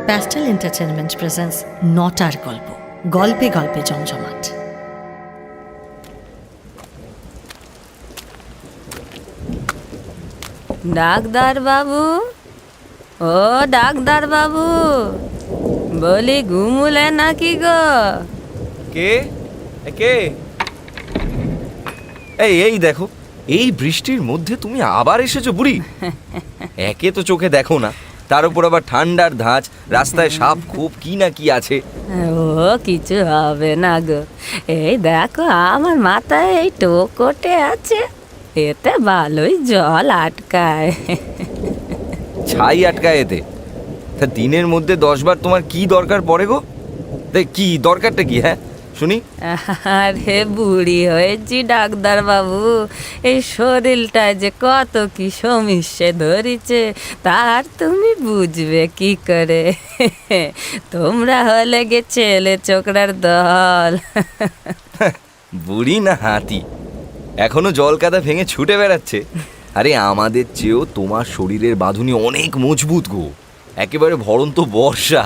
Pastel entertainment presence নটার গল্প, গল্পে গল্পে জমজমাট। ডাক্তার বাবু, ও ডাক্তার বাবু, বলি ঘুমুলে নাকি গো? কে কে? এই দেখো, এই বৃষ্টির মধ্যে তুমি আবার এসেছো বুড়ি। একে তো চোখে দেখো না, তার উপর আবার ঠান্ডার ধাঁচ, রাস্তায় সাপ খুব কি না কি আছে। ও কিছু হবে না গো, এই দেখো আমার মাথায় এই টোকোটে আছে, এতে ভালোই জল আটকায়। ছাই আটকায় এতে? তা দিনের মধ্যে 10 বার তোমার কি দরকার পড়ে গো? কি দরকারটা কি? হ্যাঁ শুনি। আরে বুড়ি হয়েছি ডাক্তার বাবু, এই শরীরটায় যে কত কি সমস্যা ধরেছে তার তুমি বুঝবে কি করে? তোমরা হলে গে ছেলে ছোকরার দল। বুড়ি না হাতি, এখনো জল কাদা ভেঙে ছুটে বেড়াচ্ছে। আরে আমাদের চেয়েও তোমার শরীরের বাঁধুনি অনেক মজবুত গো, একেবারে ভরন্ত বর্ষা।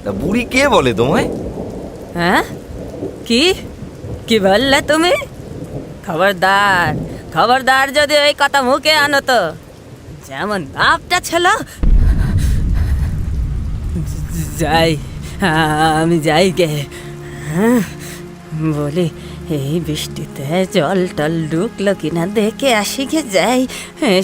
তা বুড়ি কে বলে তোমায়? হ্যাঁ কি কি বললে তুমি? খবরদার খবরদার যদি ওই কথা মুখে আনো তো, যেমন বাপটা ছিল। যাই, আমি যাই গে। বলি এই বৃষ্টিতে জল টল ঢুকলো কিনা দেখে আসি গে যাই।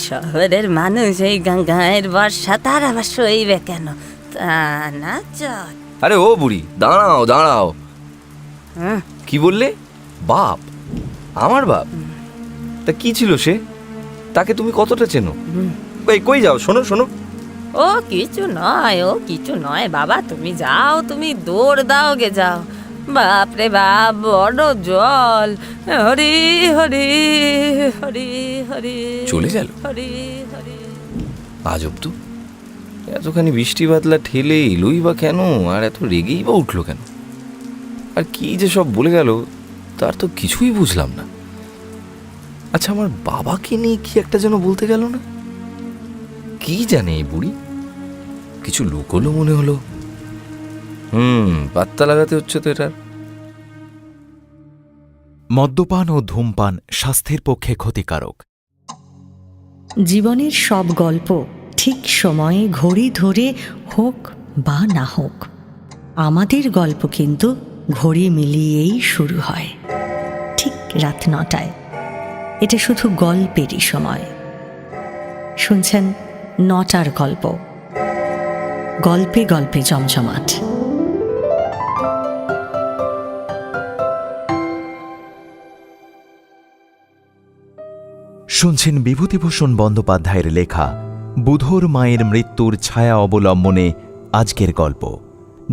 শহরের মানুষ এই গাঁয়ের বর্ষা তার আবার সইবে কেন? তা না চল। আরে ও বুড়ি, দাঁড়াও দাঁড়াও। কি বললে? বাপ? আমার বাপ? তা কি ছিল সে? তাকে তুমি কতটা চেনো? কই যাও, শোনো শোনো। ও কিছু নয়, ও কিছু নয় বাবা, তুমি যাও, তুমি দৌড় দাও গে যাও। বাপ রে বাপ, বড় জল। হরি হরি হরি হরি। চলে গেল? হরি হরি। আজব তো, এতখানি বৃষ্টি বাদলা ঠেলে এলোই বা কেন, আর এত রেগেই বা উঠলো কেন? আর কি যে সব বলে গেল তার তো কিছুই বুঝলাম না। আচ্ছা, আমার বাবাকে নিয়ে কি একটা যেন বলতে গেল না? কি জানে এই বুড়ি, কিছু লুকোলো মনে হলো। পাত্তা লাগাতে হচ্ছে তো এটার। মদ্যপান ও ধূমপান স্বাস্থ্যের পক্ষে ক্ষতিকারক। জীবনের সব গল্প ঠিক সময়ে ঘড়ি ধরে হোক বা না হোক, আমাদের গল্প কিন্তু ঘড়ি মিলিয়েই শুরু হয়, ঠিক রাত 9টায়। এটা শুধু গল্পেরই সময়। শুনছেন নটার গল্প, গল্পে গল্পে জমজমাট। শুনছেন বিভূতিভূষণ বন্দ্যোপাধ্যায়ের লেখা বুধোর মায়ের মৃত্যুর ছায়া অবলম্বনে আজকের গল্প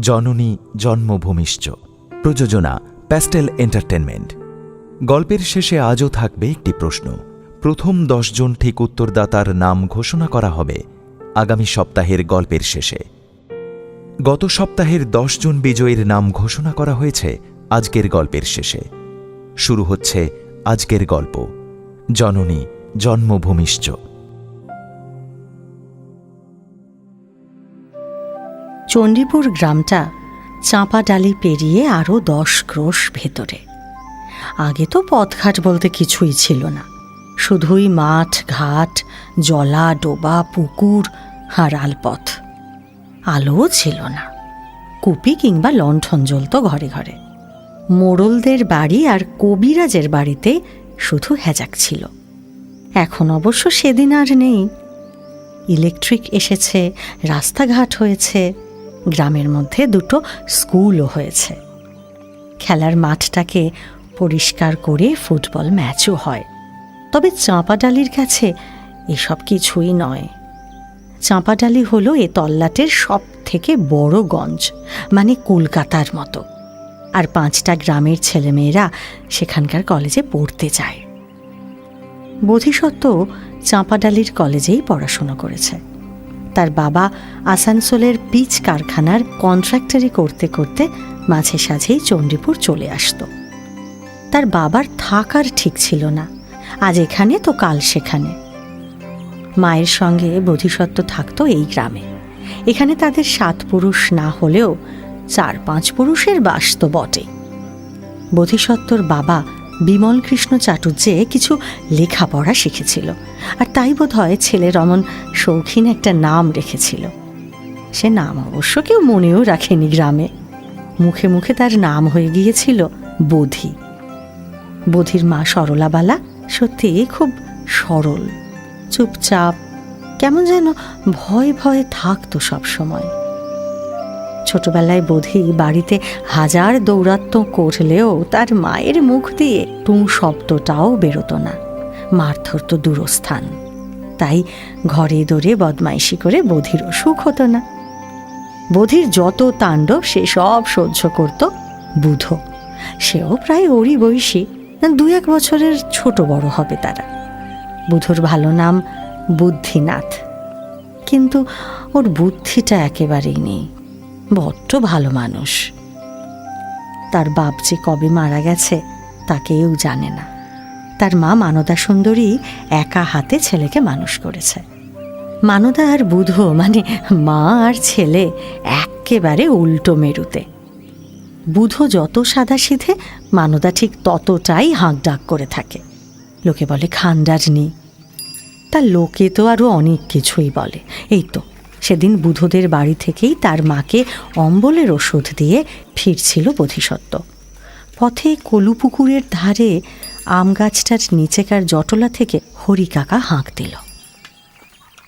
জননী জন্মভূমিশ্চ। প্রযোজনা প্যাস্টেল এন্টারটেনমেন্ট। গল্পের শেষে আজও থাকবে একটি প্রশ্ন। প্রথম 10 জন ঠিক উত্তরদাতার নাম ঘোষণা করা হবে আগামী সপ্তাহের গল্পের শেষে। গত সপ্তাহের 10 জন বিজয়ীর নাম ঘোষণা করা হয়েছে আজকের গল্পের শেষে। শুরু হচ্ছে আজকের গল্প জননী জন্মভূমিশ্চ। চণ্ডীপুর গ্রামটা চাঁপাডালি পেরিয়ে আরও 10 ক্রোশ ভেতরে। আগে তো পথঘাট বলতে কিছুই ছিল না, শুধুই মাঠ ঘাট, জলা ডোবা, পুকুর আর আলপথ। আলোও ছিল না, কুপি কিংবা লণ্ঠন জ্বলত ঘরে ঘরে। মোড়লদের বাড়ি আর কবিরাজের বাড়িতে শুধু হ্যাজাক ছিল। এখন অবশ্য সেদিন আর নেই। ইলেকট্রিক এসেছে, রাস্তাঘাট হয়েছে, গ্রামের মধ্যে 2টো স্কুলও হয়েছে। খেলার মাঠটাকে পরিষ্কার করে ফুটবল ম্যাচও হয়। তবে চাঁপাডালির কাছে এসব কিছুই নয়। চাঁপাডালি হলো এ তল্লাটের সব থেকে বড় গঞ্জ, মানে কলকাতার মতো। আর 5টা গ্রামের ছেলেমেয়েরা সেখানকার কলেজে পড়তে যায়। বোধিসত্ত্ব চাঁপাডালির কলেজেই পড়াশোনা করেছে। তার বাবা আসানসোলের পিচ কারখানার কন্ট্রাক্টরি করতে করতে মাঝে সাঝেই চণ্ডীপুর চলে আসত। তার বাবার থাকার ঠিক ছিল না, আজ এখানে তো কাল সেখানে। মায়ের সঙ্গে বোধিসত্ত্ব থাকতো এই গ্রামে, এখানে তাদের 7 পুরুষ না হলেও 4-5 পুরুষের বাস তো বটে। বোধিসত্ত্বর বাবা বিমল কৃষ্ণ চাটুর্যে কিছু লেখাপড়া শিখেছিল, আর তাই বোধ হয় ছেলের অমন শৌখিন একটা নাম রেখেছিল। সে নাম অবশ্য কেউ মনেও রাখেনি গ্রামে, মুখে মুখে তার নাম হয়ে গিয়েছিল বোধি। বোধির মা সরলাবালা সত্যি খুব সরল, চুপচাপ, কেমন যেন ভয়ে ভয়ে থাকতো সব সময়। ছোটবেলায় বোধি বাড়িতে হাজার দৌরাত্ম্য করলেও তার মায়ের মুখ দিয়ে টুঁ শব্দটাও বেরোতো না, মারধর তো দূরস্থান। তাই ঘরে দৌড়ে বদমাইশি করে বোধিরও সুখ হতো না। বোধির যত তাণ্ডব সে সব সহ্য করত বুধ। সেও প্রায় ওরই বয়সী, 2-1 বছরের ছোট বড় হবে তারা। বুধর ভালো নাম বুদ্ধিনাথ, কিন্তু ওর বুদ্ধিটা একেবারেই নেই, বড্ড ভালো মানুষ। তার বাপ যে কবে মারা গেছে তা কেউ জানে না। তার মা মানদা সুন্দরী একা হাতে ছেলেকে মানুষ করেছে। মানদা আর বুধ মানে মা আর ছেলে একেবারে উল্টো মেরুতে। বুধ যত সাদাসিধে, মানদা ঠিক ততটাই হাঁক ডাক করে থাকে। লোকে বলে খান্ডারনি, তা লোকে তো আরও অনেক কিছুই বলে। এই তো সেদিন বুধদের বাড়ি থেকেই তার মাকে অম্বলের ওষুধ দিয়ে ফিরছিল বোধিসত্ত্ব। পথে কলুপুকুরের ধারে আম গাছটার নিচেকার জটলা থেকে হরি কাকা হাঁক দিল।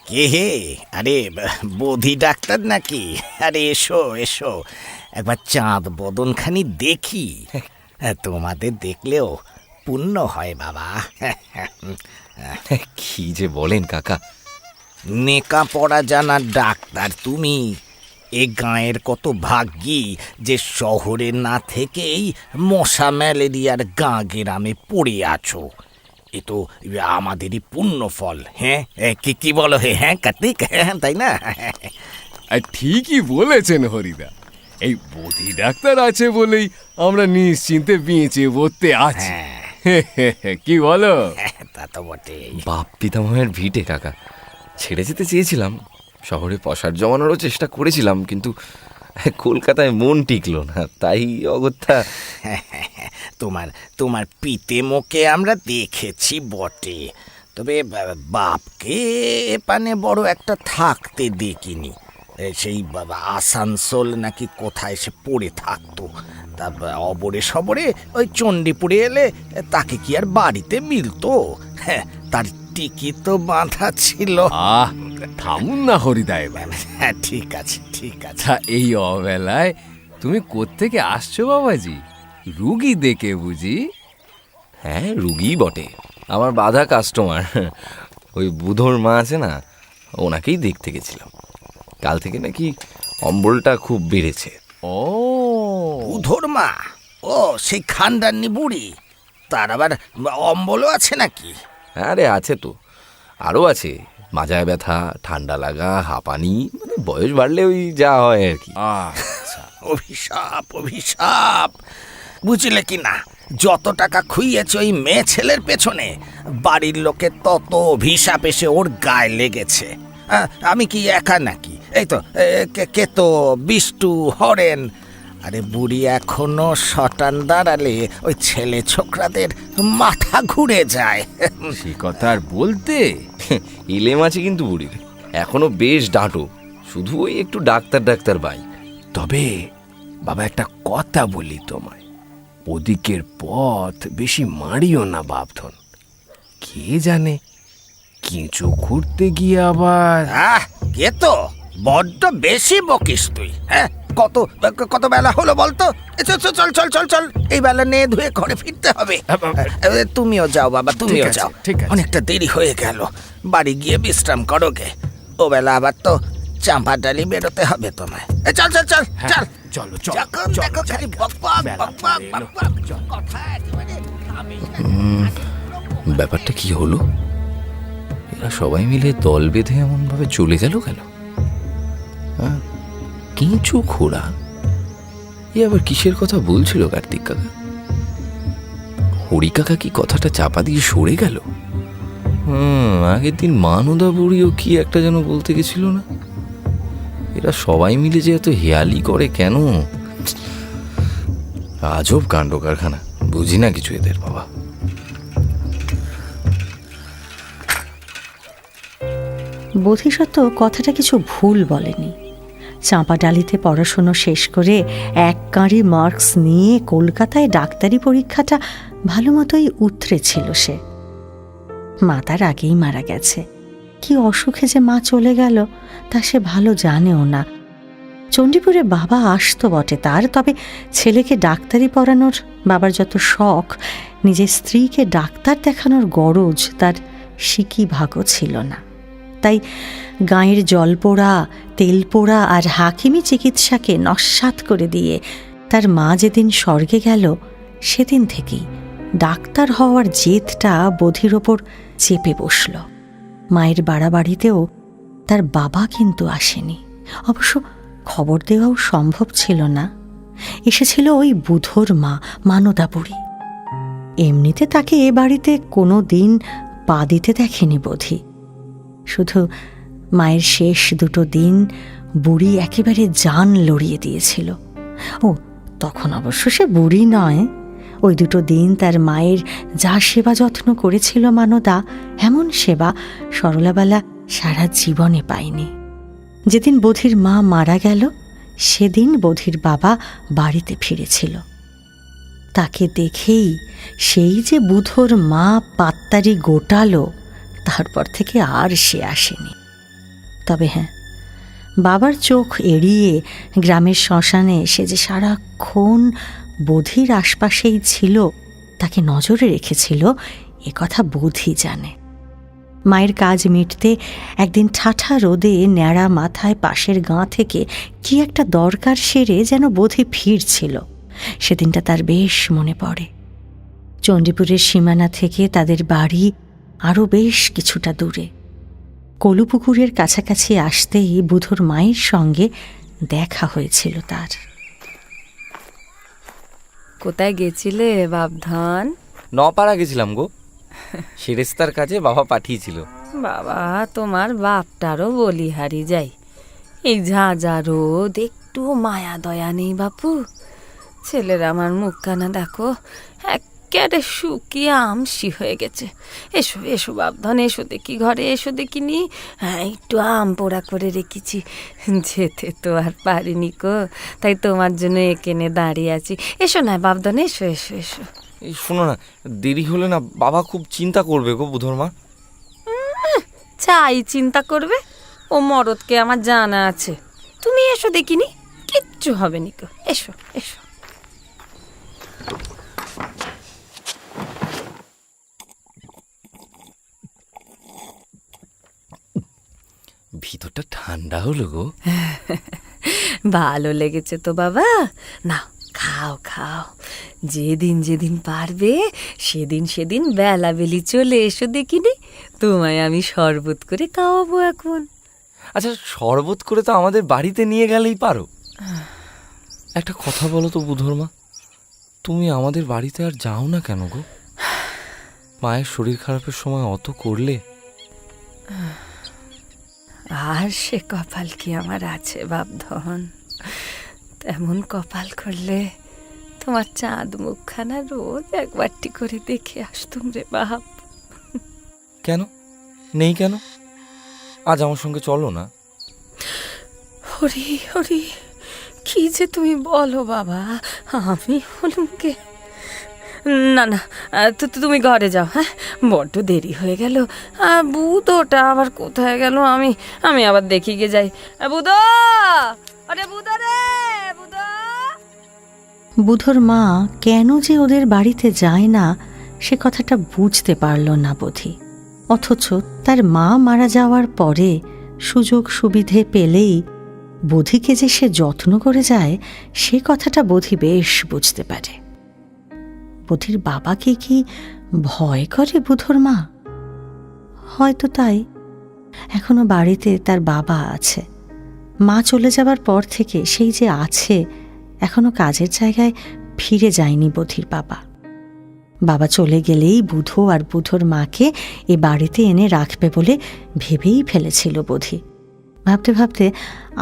কে হে? আরে বোধি ডাক্তার নাকি? আরে এসো এসো, একবার চাঁদ বদনখানি দেখি। তোমাদের দেখলেও পুণ্য হয় বাবা। কি যে বলেন কাকা! নেকা পড়া জানা ডাক্তার তুমি। এ গাঁয়ের কত ভাগ্যি যে শহরে না থেকেই মশা ম্যালেরিয়ার গাঁ গ্রামে পড়ে আছো। এ তো আমাদেরই পুণ্য ফল। হ্যাঁ, কি বলো হে? হ্যাঁ কার্তিক, তাই না? আর ঠিকই বলেছেন হরিদা, এই বোধি ডাক্তার আছে বলেই আমরা নিশ্চিন্তে বেঁচে বলতে আছি। কি বলো? তা তো বটেই। বাপ পিতামহের ভিটে কাকা, ছেড়ে যেতে চেয়েছিলাম, শহরে পসার জমানোরও চেষ্টা করেছিলাম, কিন্তু কলকাতায় মন টিকলো না, তাই অগত্যা। তোমার পিতে মুখে আমরা দেখেছি বটে, তবে বাপকে পানে বড় একটা থাকতে দেখিনি। সেই আসানসোল নাকি কোথায় সে পড়ে থাকতো, তা অবরে সবরে ওই চণ্ডীপুরে এলে তাকে কি আর বাড়িতে মিলতো? হ্যাঁ, তার টিকি তো বাঁধা ছিল। আহ, থামুন না হরিদা এবার। হ্যাঁ, ঠিক আছে ঠিক আছে। তা এই অবেলায় তুমি কোত্থেকে আসছো বাবাজি? রুগী দেখে বুঝি? হ্যাঁ, রুগী বটে, আমার বাধা কাস্টমার। ওই বুধর মা আছে না, ওনাকেই দেখতে গেছিলাম। কাল থেকে নাকি অম্বলটা খুব বেড়েছে। ও, বুধর মা? ও সেই খানদানি বুড়ি, তার আবার অম্বলও আছে নাকি? আরে আছে তো, আরও আছে, মাজায় ব্যথা, ঠান্ডা লাগা, হাঁপানি, মানে বয়স বাড়লে ওই যা হয় আর কি। আচ্ছা। অভিশাপ অভিশাপ, বুঝলে কি না? যত টাকা খুইয়েছে ওই মেয়ে ছেলের পেছনে, বাড়ির লোকে তত অভিশাপ এসে ওর গায়ে লেগেছে। আমি কি একা নাকি? এই তো কে তো বিষ্টু, হরেন। আরে বুড়ি এখনো শটান দাঁড়ালে ওই ছেলে ছোকরাদের মাথা ঘুরে যায়। সে কথা আর বলতে। ইলে মাছি কিন্তু বুড়ির এখনো বেশ ডাঁটো, শুধু ওই একটু ডাক্তার ডাক্তার বাই। তবে বাবা একটা কথা বলি তোমায়, ওদিকের পথ বেশি মারিও না বাপধন। কে জানে কেঁচো খুঁড়তে গিয়ে আবার। কে তো বড্ড বেশি বকিস তুই। হ্যাঁ, কত বেলা হলো বলতো? চল চল চল চল চল, এই বেলা নিয়ে ধুয়ে ঘরে ফিরতে হবে। তুমিও যাও বাবা, তুমিও যাও, ঠিক আছে। অনেকটা দেরি হয়ে গেল। বাড়ি গিয়ে বিশ্রাম করো গে, ও বেলা আবার তো চাম্পা ডালি বেরোতে হবে তোমায়। চল চল চল চল, চলো চলো যখন দেখো খালি বকবক বকবক বকবক, কথা একেবারে থামিস না। ব্যাপারটা কি হলো? এরা সবাই মিলে দল বেঁধে এমনভাবে চলে গেল কেন? কিছু খোড়া, এ আবার কিসের কথা বলছিল কার্তিক কাকা? হরি কাকা কি কথাটা চাপা দিয়ে সরে গেল? আগের দিন মানদা বুড়িও কি একটা যেন বলতে গেছিল না? এরা সবাই মিলে যে এত হেয়ালি করে কেন? আজব কাণ্ড কারখানা, বুঝি না কিছু এদের বাবা। বোধিসত্ত্ব কথাটা কিছু ভুল বলেনি। চাঁপাডালিতে পড়াশুনো শেষ করে এক কাঁড়ি মার্কস নিয়ে কলকাতায় ডাক্তারি পরীক্ষাটা ভালো মতোই উতরেছিল সে। মা তার আগেই মারা গেছে। কি অসুখে যে মা চলে গেল তা সে ভালো জানেও না। চণ্ডীপুরে বাবা আসতো বটে তার, তবে ছেলেকে ডাক্তারি পড়ানোর বাবার যত শখ, নিজের স্ত্রীকে ডাক্তার দেখানোর গরজ তার সিকি ভাগও ছিল না। তাই গাঁয়ের জলপোড়া, তেলপোড়া আর হাকিমি চিকিৎসাকে নস্যাৎ করে দিয়ে তার মা যেদিন স্বর্গে গেল সেদিন থেকেই ডাক্তার হওয়ার জেদটা বোধির ওপর চেপে বসল। মায়ের বাড়াবাড়িতেও তার বাবা কিন্তু আসেনি। অবশ্য খবর দেওয়াও সম্ভব ছিল না। এসেছিল ওই বুধোর মা মানদা বুড়ি। এমনিতে তাকে এ বাড়িতে কোনো দিন পা দিতে দেখেনি বোধি। শুধু মায়ের শেষ দুটো দিন বুড়ি একেবারে জান লড়িয়ে দিয়েছিল। ও তখন অবশ্য সে বুড়ি নয়। ওই দুটো দিন তার মায়ের যা সেবা যত্ন করেছিল মানদা, এমন সেবা সরলাবালা সারা জীবনে পায়নি। যেদিন বোধির মা মারা গেল সেদিন বোধির বাবা বাড়িতে ফিরেছিল। তাকে দেখেই সেই যে বুধোর মা পাত্তারি গোটালো, তারপর থেকে আর সে আসেনি। তবে হ্যাঁ, বাবার চোখ এড়িয়ে গ্রামের শ্মশানে সে যে সারাক্ষণ বোধির আশপাশেই ছিল, তাকে নজরে রেখেছিল, এ কথা বোধি জানে। মায়ের কাজ মিটতে একদিন ঠাঠা রোদে ন্যাড়া মাথায় পাশের গাঁ থেকে কি একটা দরকার সেরে যেন বোধি ফিরছিল। সেদিনটা তার বেশ মনে পড়ে। চণ্ডীপুরের সীমানা থেকে তাদের বাড়ি আরও বেশ কিছুটা দূরে। কলুপুকুরের কাছাকাছি আসতেই বুধোর মায়ের সঙ্গে দেখা হয়েছিল তার। কোথায় গেছিলে বাপধন? নপাড়া গেছিলাম গো, সেরেস্তার কাছে বাবা পাঠিয়েছিল। বাবা, তোমার বাপটারও বলিহারি যাই। এই ঝাঁঝা রোদ, একটু মায়া দয়া নেই বাপু। ছেলের আমার মুখখানা দেখো, একেবারে শুকিয়ে আমসি হয়ে গেছে। এসো এসো বাপধন, এসো দেখি ঘরে, এসো দেখিনি। হ্যাঁ, একটু আম পোড়া করে রেখেছি, যেতে তো আর পারিনি কো, তাই তোমার জন্য এখানে দাঁড়িয়ে আছি। এসো না বাপধন, এসো এসো এসো। এই শোনো না, দেরি হলে না বাবা খুব চিন্তা করবে গো বুধোর মা। চাই চিন্তা করবে, ও মরদকে আমার জানা আছে। তুমি এসো দেখিনি, কিচ্ছু হবে নি কো, এসো এসো। ভিতরটা ঠান্ডা হলো গো। ভালো লেগেছে তো বাবা? নাও খাও খাও, যেদিন যেদিন পারবে সেদিন সেদিন বেলা বেলি চলে এসো দেখিনি, তোমায় আমি শরবত করে খাওয়াবো এখন। আচ্ছা, শরবত করে তো আমাদের বাড়িতে নিয়ে গেলেই পারো। একটা কথা বলো তো বুধোর মা, তুমি আমাদের বাড়িতে আর যাও না কেন গো? মায়ের শরীর খারাপের সময় অত করলে। আর সে কপাল কি আমার আছে বাপধন? তেমন কপাল করলে তোমার চাঁদ মুখখানা রোজ একবারটি করে দেখে আসতুম রে বাপ। কেন নেই কেন? আজ আমার সঙ্গে চলো না। হরি হরি, কি যে তুমি বলো বাবা, আমি হলুম কে? না না, তুমি ঘরে যাও। হ্যাঁ, বড্ড দেরি হয়ে গেল। বুধোটা আবার কোথায় গেল? আমি আমি আবার দেখি গিয়ে যাই। বুধো, আরে বুধো রে, বুধো। বুধোর মা কেন যে ওদের বাড়িতে যায় না সে কথাটা বুঝতে পারল না বোধি। অথচ তার মা মারা যাওয়ার পরে সুযোগ সুবিধে পেলেই বোধিকে যে সে যত্ন করে যায় সে কথাটা বোধি বেশ বুঝতে পারে। বোধির বাবাকে কি ভয় করে বুধোর মা? হয়তো তাই। এখনো বাড়িতে তার বাবা আছে। মা চলে যাবার পর থেকে সেই যে আছে, এখনো কাজের জায়গায় ফিরে যায়নি বোধির বাবা। বাবা চলে গেলেই বুধো আর বুধোর মাকে এ বাড়িতে এনে রাখবে বলে ভেবেই ফেলেছিল বোধি। ভাবতে ভাবতে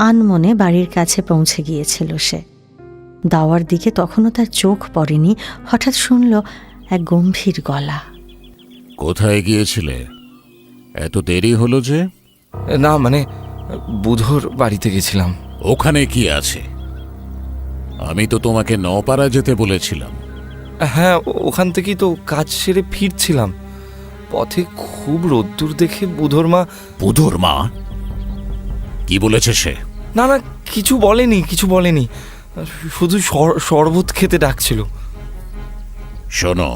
আনমনে বাড়ির কাছে পৌঁছে গিয়েছিল সে। দাওয়ার দিকে তখনও তার চোখ পড়েনি, হঠাৎ শুনল এক গম্ভীর গলা। কোথায় গিয়েছিলে? এত দেরি হলো যে? না মানে বুধোর বাড়িতে গেছিলাম। ওখানে কি আছে? আমি তো তোমাকে নপাড়া যেতে বলেছিলাম। হ্যাঁ, ওখান থেকেই তো কাজ সেরে ফিরছিলাম। পথে খুব রোদ্দুর দেখে বুধোর মা। বুধোর মা কি বলেছে সে? না না, কিছু বলেনি, শুধু শরবত খেতে ডাকছিল। শোনো,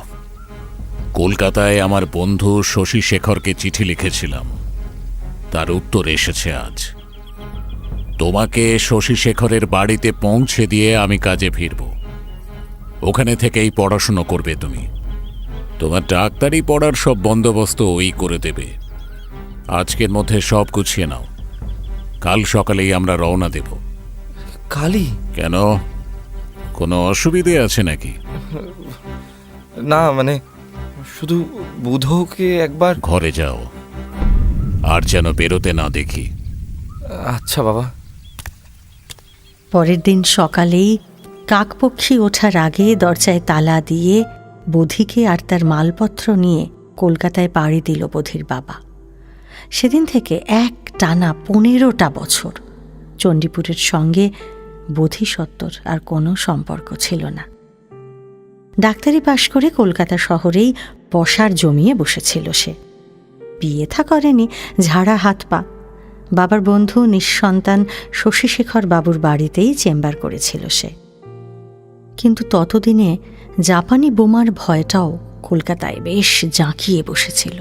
কলকাতায় আমার বন্ধু শশী শেখরকে চিঠি লিখেছিলাম, তার উত্তর এসেছে আজ। তোমাকে শশী শেখরের বাড়িতে পৌঁছে দিয়ে আমি কাজে ফিরব। ওখানে থেকেই পড়াশুনো করবে তুমি। তোমার ডাক্তারি পড়ার সব বন্দোবস্ত ওই করে দেবে। আজকের মধ্যে সব গুছিয়ে নাও, কাল সকালেই আমরা রওনা দেব। কালি? কেন, কোনো অসুবিধে আছে নাকি? না মানে শুধু বুধোকে একবার। ঘরে যাও, আর যেন বেরোতে না দেখি। আচ্ছা বাবা। পরের দিন সকালেই কাকপক্ষী ওঠার আগে দরজায় তালা দিয়ে বধিকে আর তার মালপত্র নিয়ে কলকাতায় পাড়ি দিল বধির বাবা। সেদিন থেকে এক টানা 15টা বছর চণ্ডীপুরের সঙ্গে বোধিসত্ত্বর আর কোনো সম্পর্ক ছিল না। ডাক্তারি পাশ করে কলকাতা শহরেই বসার জমিয়ে বসেছিল সে। বিয়ে থা করেনি, ঝাড়া হাত পা। বাবার বন্ধু নিঃসন্তান শশীশেখর বাবুর বাড়িতেই চেম্বার করেছিল সে। কিন্তু ততদিনে জাপানি বোমার ভয়টাও কলকাতায় বেশ জাঁকিয়ে বসেছিল।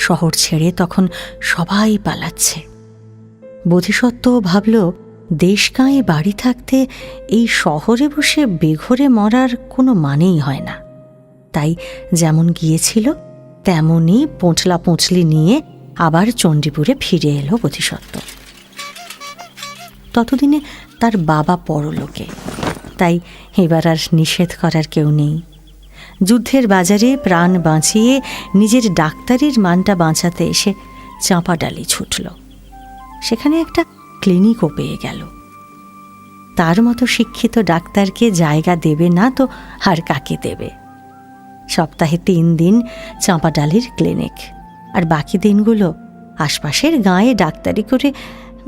শহর ছেড়ে তখন সবাই পালাচ্ছে। বোধিসত্ত্ব ভাবল, দেশ গাঁয়ে বাড়ি থাকতে এই শহরে বসে বেঘরে মরার কোনো মানেই হয় না। তাই যেমন গিয়েছিল তেমনই পোঁচলা পোঁচলি নিয়ে আবার চণ্ডীপুরে ফিরে এলো বোধিসত্ত্ব। ততদিনে তার বাবা পরলোকে, তাই এবার আর নিষেধ করার কেউ নেই। যুদ্ধের বাজারে প্রাণ বাঁচিয়ে নিজের ডাক্তারির মানটা বাঁচাতে এসে চাঁপাডালি ছুটল। সেখানে একটা ক্লিনিকও পেয়ে গেল। তার মতো শিক্ষিত ডাক্তারকে জায়গা দেবে না তো আর কাকে দেবে? সপ্তাহে 3 দিন চাঁপাডালির ক্লিনিক, আর বাকি দিনগুলো আশপাশের গাঁয়ে ডাক্তারি করে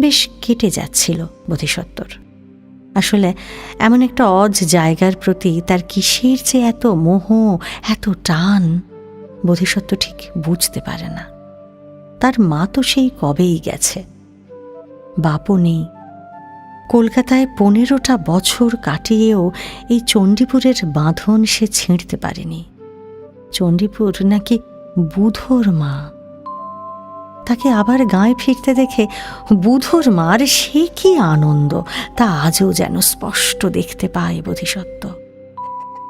বেশ কেটে যাচ্ছিল বোধিসত্ত্বর। আসলে এমন একটা অজ জায়গার প্রতি তার কিসের যে এত মোহ, এত টান, বোধিসত্ত্ব ঠিক বুঝতে পারে না। তার মা তো সেই কবেই গেছে, বাপও নেই। কলকাতায় 15টা বছর কাটিয়েও এই চণ্ডীপুরের বাঁধন সে ছিঁড়তে পারেনি। চণ্ডীপুর নাকি বুধোর মা। তাকে আবার গাঁয়ে ফিরতে দেখে বুধোর মার সে কি আনন্দ তা আজও যেন স্পষ্ট দেখতে পায় বোধিসত্ত্ব।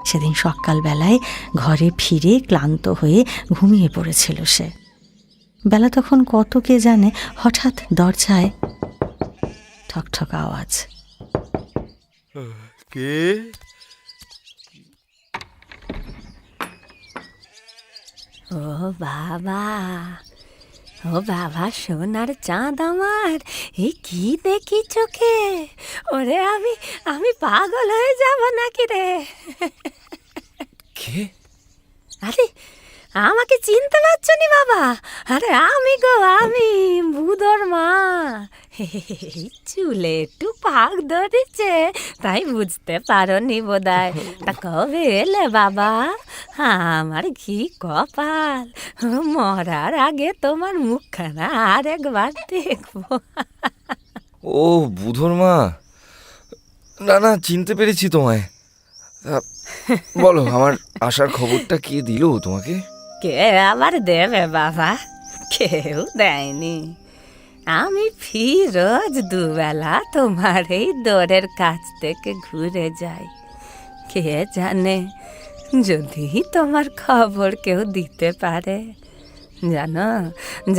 সেদিন সকালবেলায় ঘরে ফিরে ক্লান্ত হয়ে ঘুমিয়ে পড়েছিল সে। বেলা তখন কত কে জানে, হঠাৎ দরজায় ঠকঠক আওয়াজ। কে? ও বাবা, ও বাবা, সোনার চাঁদ আমার, এই কি দেখি চোখে? ওরে আমি পাগল হয়ে যাব নাকি রে? কে? আরে আমাকে চিনতে পারছো নি বাবা? আরে আমি গো, আমি বুধোর মা। চুলে একটু ফাঁক ধরেছে তাই বুঝতে পারোনি বোধহয়। তা কবে এলে বাবা? আমার কি কপাল, মরার আগে তোমার মুখখানা আর একবার দেখবো। ও বুধোর মা, না না, চিনতে পেরেছি তোমায়। বলো, আমার আসার খবরটা কে দিল তোমাকে? কে আবার দেবে বাবা? কেউ দেয়নি। আমি রোজ দুবেলা তোমার এই দোরের কাছ থেকে ঘুরে যাই। কে জানে, যদি তোমার খবর কেউ দিতে পারে। জানো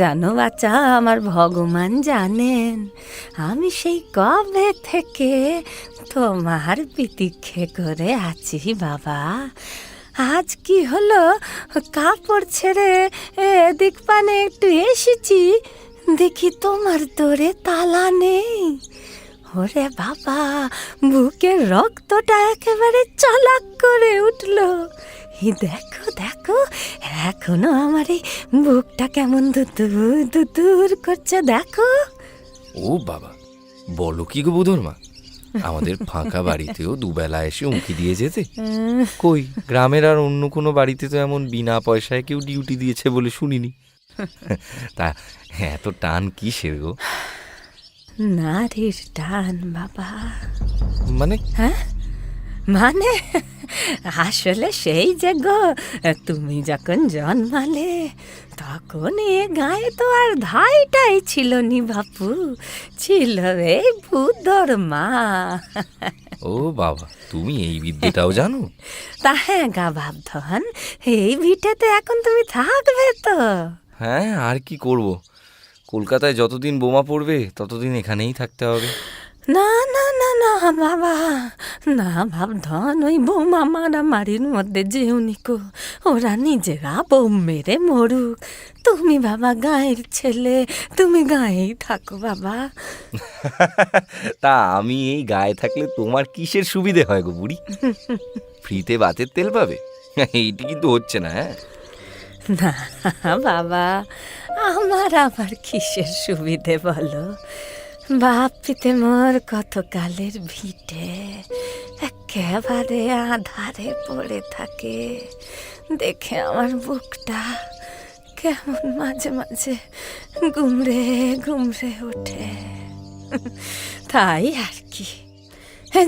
জানো বাচ্চা, আমার ভগবান জানেন আমি সেই কবে থেকে তোমার প্রতীক্ষে করে আছি বাবা। আজ কি হলো, কাপড় ছেড়ে এদিক পানে একটু এসেছি, দেখি তোমার তোরে তালা নেই। ওরে বাবা, বুকের রক্তটা একেবারে চলাক করে উঠলো। এই দেখো দেখো, এখনো আমার এই বুকটা কেমন দুতুর দুতুর করছে, দেখো। ও বাবা, বলো কি গো বুধর মা, আমাদের ফাঁকা বাড়িতেও দুবেলা এসে উঁকি দিয়ে যেতে। কই, গ্রামের আর অন্য কোনো বাড়িতে তো এমন বিনা পয়সায় কেউ ডিউটি দিয়েছে বলে শুনিনি। তা এত টান কিসের গো? নারীর টান বাবা। মানে? হ্যাঁ, মানে আসলে সেই যে গো, তুমি যখন জন্মালে তখন এ গায়ে তো আর ধাইটাই ছিল নি বাপু, ছিল এই বুধর মা। ও বাবা, তুমি এই বিদ্যেটাও জানো? তা হ্যাঁ গা বাপধন, এই ভিটেতে এখন তুমি থাকবে তো? হ্যাঁ, আর কি করব, কলকাতায় যতদিন বোমা পড়বে ততদিন এখানেই থাকতে হবে। না না না না বাবা, না বাপধন, ওই বোমা মারামারির মধ্যে যেও নিকো, ওরা নিজেরা বোম মেরে মরুক। তুমি বাবা গাঁয়ের ছেলে, তুমি গাঁয়েই থাকো বাবা। তা আমি এই গায়ে থাকলে তোমার কিসের সুবিধে হয় গো বুড়ি? ফ্রিতে বাতের তেল পাবে, এইটি কিন্তু হচ্ছে না। হ্যাঁ না বাবা, আমার আবার কিসের সুবিধে বলো? বাপ পিতে মোর কত কালের ভিটে একেবারে আধারে পড়ে থাকে, দেখে আমার বুকটা কেমন মাঝে মাঝে গুমড়ে গুমড়ে ওঠে। তাই আর কি,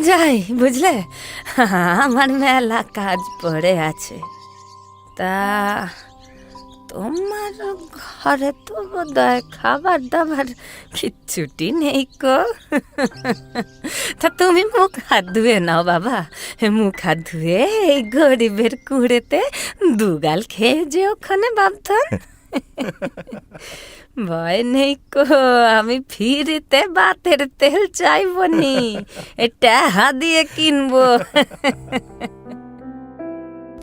যাই বুঝলে, আমার মেলা কাজ পড়ে আছে। তা তোমার ঘরে তো বোধহয় খাবার দাবার কিচ্ছুটি নেই কো। তা তুমি মুখ হাত ধুয়ে নাও বাবা, মুখ হাত ধুয়ে এই গরিবের কুড়েতে দুগাল খেয়ে যে ওখানে ভাবতাম। ভয় নেই কো, আমি ফিরিতে বাতের তেল চাইবনি, এটা দিয়ে কিনবো।